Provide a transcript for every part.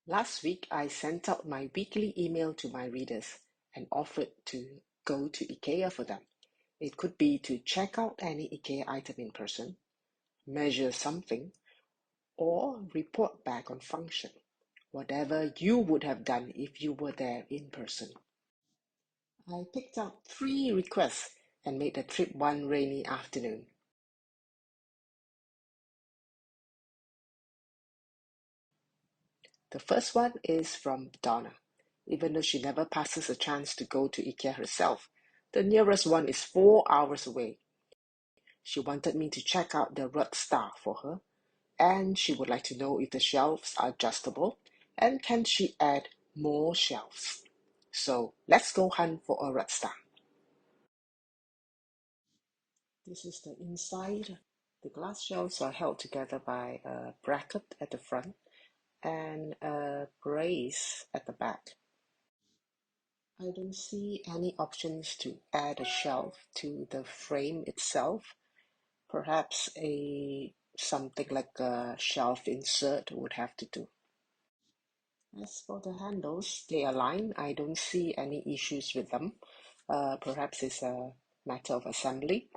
Last week, I sent out my weekly email to my readers and offered to go to IKEA for them. It could be to check out any IKEA item in person, measure something, or report back on function. Whatever you would have done if you were there in person. I picked out 3 requests and made the trip one rainy afternoon. The first one is from Donna. Even though she never passes a chance to go to IKEA herself, the nearest one is 4 hours away. She wanted me to check out the rug star for her, and she would like to know if the shelves are adjustable and can she add more shelves. So let's go hunt for a rug star. This is the inside. The glass shelves are held together by a bracket at the front and a brace at the back. I don't see any options to add a shelf to the frame itself. Perhaps a something like a shelf insert would have to do. As for the handles, they align. I don't see any issues with them. Perhaps it's a matter of assembly.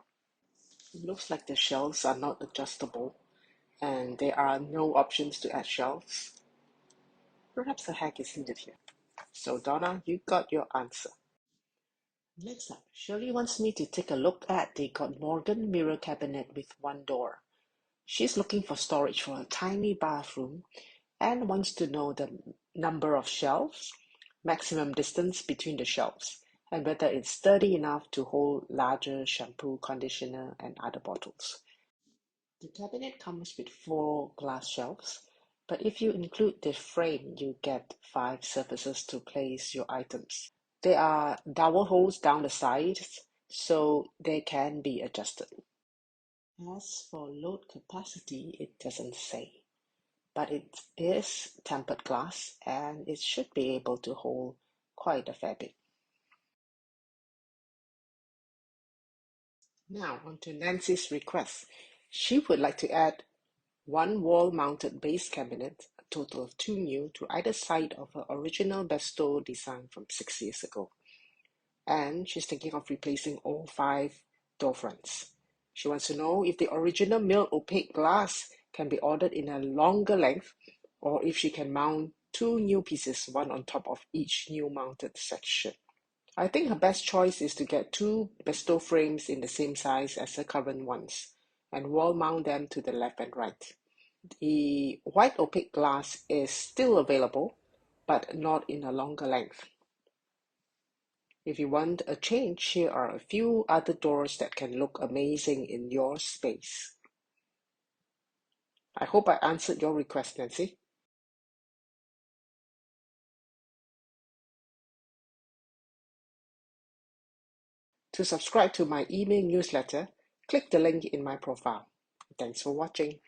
It looks like the shelves are not adjustable and there are no options to add shelves. Perhaps a hack is needed here. So Donna, you got your answer. Next up, Shirley wants me to take a look at the Morgan mirror cabinet with one door. She's looking for storage for a tiny bathroom and wants to know the number of shelves, maximum distance between the shelves, and whether it's sturdy enough to hold larger shampoo, conditioner, and other bottles. The cabinet comes with 4 glass shelves, but if you include the frame, you get 5 surfaces to place your items. There are dowel holes down the sides, so they can be adjusted. As for load capacity, it doesn't say, but it is tempered glass and it should be able to hold quite a fair bit. Now on to Nancy's request. She would like to add one wall-mounted base cabinet, a total of 2 new, to either side of her original Bestow design from 6 years ago. And she's thinking of replacing all 5 door fronts. She wants to know if the original milled opaque glass can be ordered in a longer length or if she can mount 2 new pieces, one on top of each new mounted section. I think her best choice is to get 2 Bestow frames in the same size as the current ones and wall mount them to the left and right. The white opaque glass is still available, but not in a longer length. If you want a change, here are a few other doors that can look amazing in your space. I hope I answered your request, Nancy. To subscribe to my email newsletter, click the link in my profile. Thanks for watching.